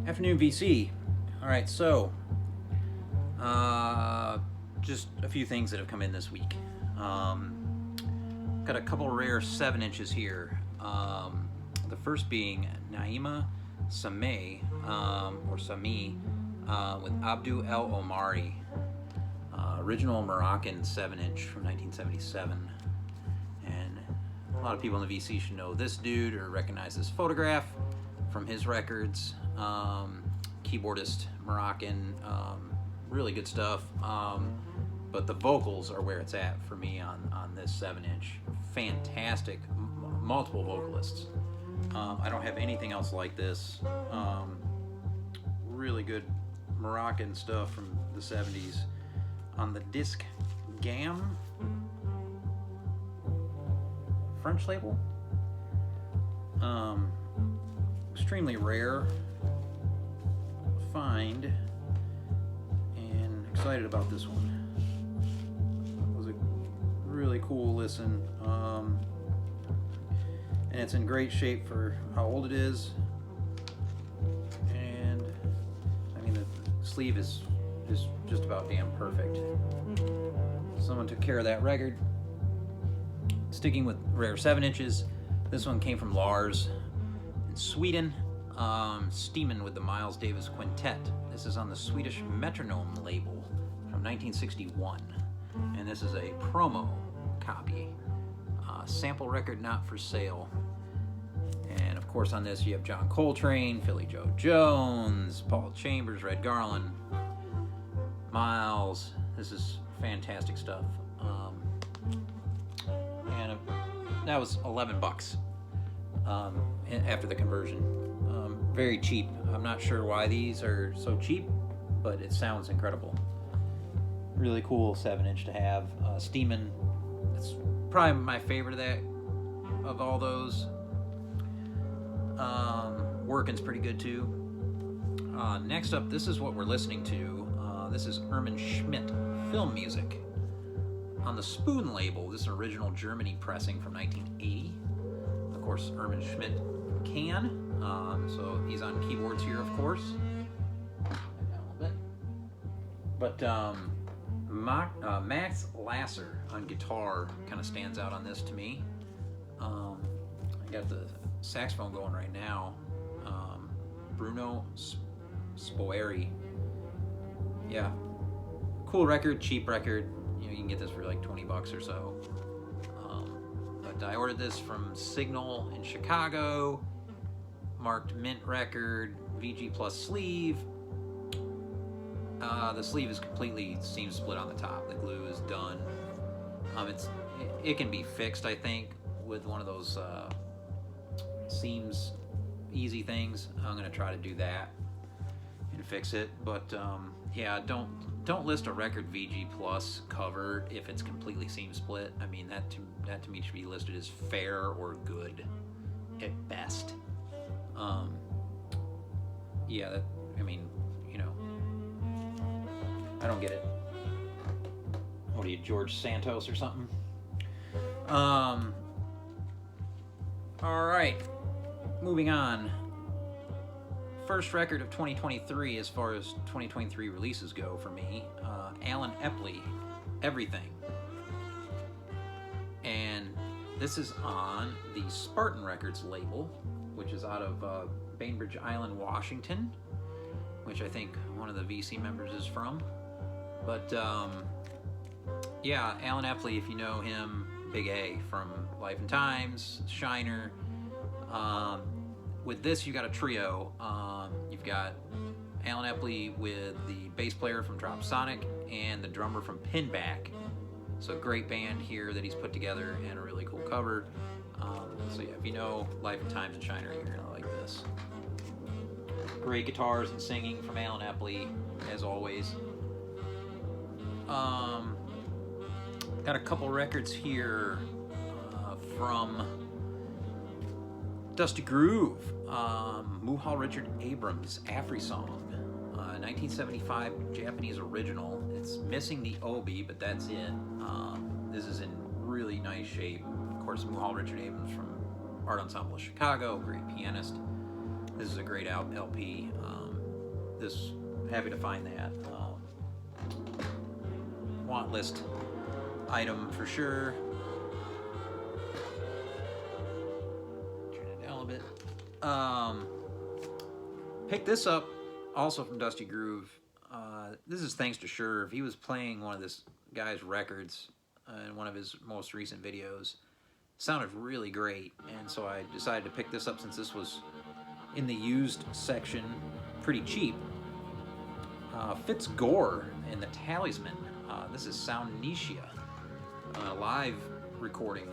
Afternoon, VC. All right, so just a few things that have come in this week. Got a couple rare 7 inches here. The first being Naima Sameh, or Sami, with Abdu El Omari, original Moroccan 7 inch from 1977. And a lot of people in the VC should know this dude or recognize this photograph from his records. Keyboardist, Moroccan, really good stuff. But the vocals are where it's at for me on this 7 inch. Fantastic, multiple vocalists. I don't have anything else like this. Really good Moroccan stuff from the 70s. On the disc Gam, French label. Extremely rare find, and excited about this one. It was a really cool listen, and it's in great shape for how old it is. And I mean, the sleeve is just about damn perfect. Someone took care of that record. Sticking with rare 7 inches, this one came from Lars in Sweden. Steeman with the Miles Davis Quintet. This is on the Swedish Metronome label from 1961, and this is a promo copy. Sample record not for sale. And of course on this you have John Coltrane, Philly Joe Jones, Paul Chambers, Red Garland, Miles. This is fantastic stuff. And that was $11 after the conversion. Very cheap. I'm not sure why these are so cheap, but it sounds incredible. Really cool 7 inch to have. Steeman, it's probably my favorite of all those. Working's pretty good too. Next up, this is what we're listening to. This is Ermin Schmidt film music on the Spoon label. This is an original Germany pressing from 1980. Of course, Ermin Schmidt can. So he's on keyboards here, of course. Down a little bit. But Max Lasser on guitar kind of stands out on this to me. I got the saxophone going right now. Bruno Spoeri. Yeah, cool record, cheap record. You know, you can get this for like $20 or so. But I ordered this from Signal in Chicago. Marked mint record, VG plus sleeve. The sleeve is completely seam split on the top. The glue is done. It can be fixed, I think, with one of those seams easy things. I'm gonna try to do that and fix it. But yeah, don't list a record VG plus cover if it's completely seam split. I mean, that to me should be listed as fair or good at best. Yeah, I mean, you know, I don't get it. What are you, George Santos or something? All right, moving on. First record of 2023 as far as 2023 releases go for me, Alan Epley, Everything. And this is on the Spartan Records label, which is out of Bainbridge Island, Washington, which I think one of the VC members is from. But yeah, Alan Epley, if you know him, Big A from Life and Times, Shiner. With this, you got a trio. You've got Alan Epley with the bass player from Drop Sonic and the drummer from Pinback. So great band here that he's put together, and a really cool cover. So yeah, if you know Life and Times and Shiner, you're gonna like this. Great guitars and singing from Alan Epley, as always. Got a couple records here from Dusty Groove, Muhal Richard Abrams, Afri Song, 1975 Japanese original. It's missing the obi, but that's it. This is in really nice shape. Of course, Muhal Richard Abrams from Art Ensemble of Chicago, great pianist. This is a great LP. this, happy to find that. Want list item for sure. Turn it down a bit. Picked this up also from Dusty Groove. This is thanks to Sherv. He was playing one of this guy's records in one of his most recent videos. Sounded really great, and so I decided to pick this up since this was in the used section, pretty cheap. Fitz Gore and the Talisman. This is Soundnesia, live recording.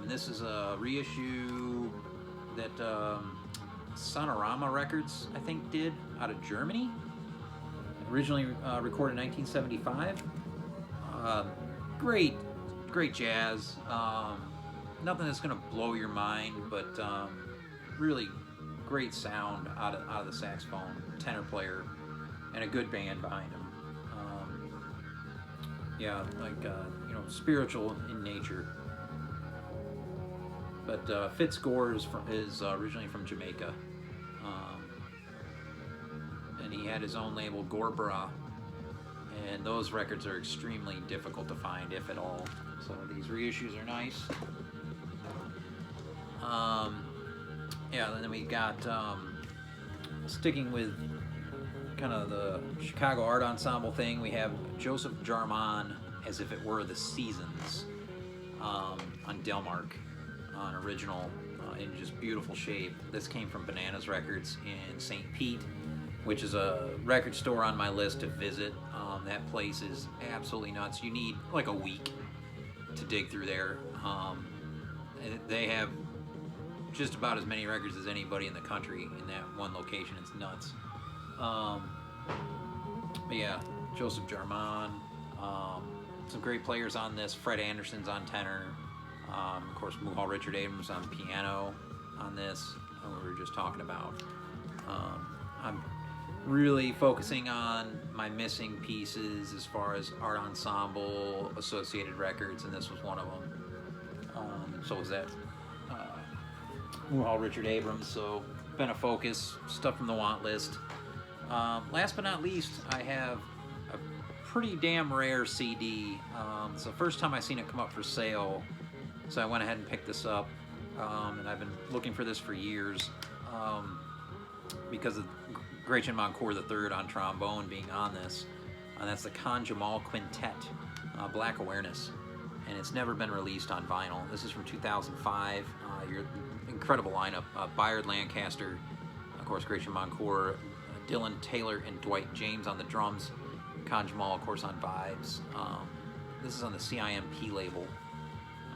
And this is a reissue that Sonorama Records, I think, did out of Germany. Originally recorded in 1975. Great jazz. Nothing that's gonna blow your mind, but really great sound out of the saxophone, tenor player, and a good band behind him. Yeah, like spiritual in nature. But Fitz Gore is originally from Jamaica, and he had his own label, Gorbra, and those records are extremely difficult to find, if at all. So these reissues are nice. Yeah, and then we got sticking with kind of the Chicago Art Ensemble thing. We have Joseph Jarman, As If It Were the Seasons, on Delmark, on original, in just beautiful shape. This came from Bananas Records in St. Pete, which is a record store on my list to visit. That place is absolutely nuts. You need like a week to dig through there. They have just about as many records as anybody in the country in that one location. It's nuts. But yeah, Joseph Jarman. Some great players on this. Fred Anderson's on tenor. Of course, Muhal Richard Abrams on piano on this, we were just talking about. I'm really focusing on my missing pieces as far as art ensemble associated records, and this was one of them. So was that Muhal Richard Abrams, so been a focus. Stuff from the want list. Last but not least, I have a pretty damn rare CD. It's the first time I seen it come up for sale, so I went ahead and picked this up, and I've been looking for this for years, because of Gretchen Moncour III on trombone being on this, and that's the Khan Jamal Quintet, Black Awareness, and it's never been released on vinyl. This is from 2005. Your incredible lineup: Bayard Lancaster, of course, Gretchen Moncour, Dylan Taylor and Dwight James on the drums, Khan Jamal, of course, on vibes. This is on the CIMP label,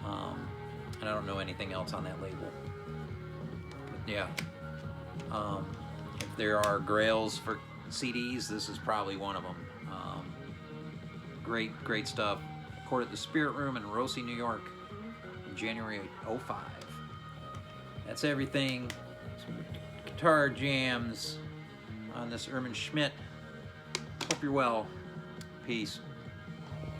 and I don't know anything else on that label. But yeah, if there are grails for CDs, this is probably one of them. Great stuff. Recorded at the Spirit Room in Rosie, New York in January of 05. That's everything. Some guitar jams on this Ermin Schmidt. Hope you're well. Peace.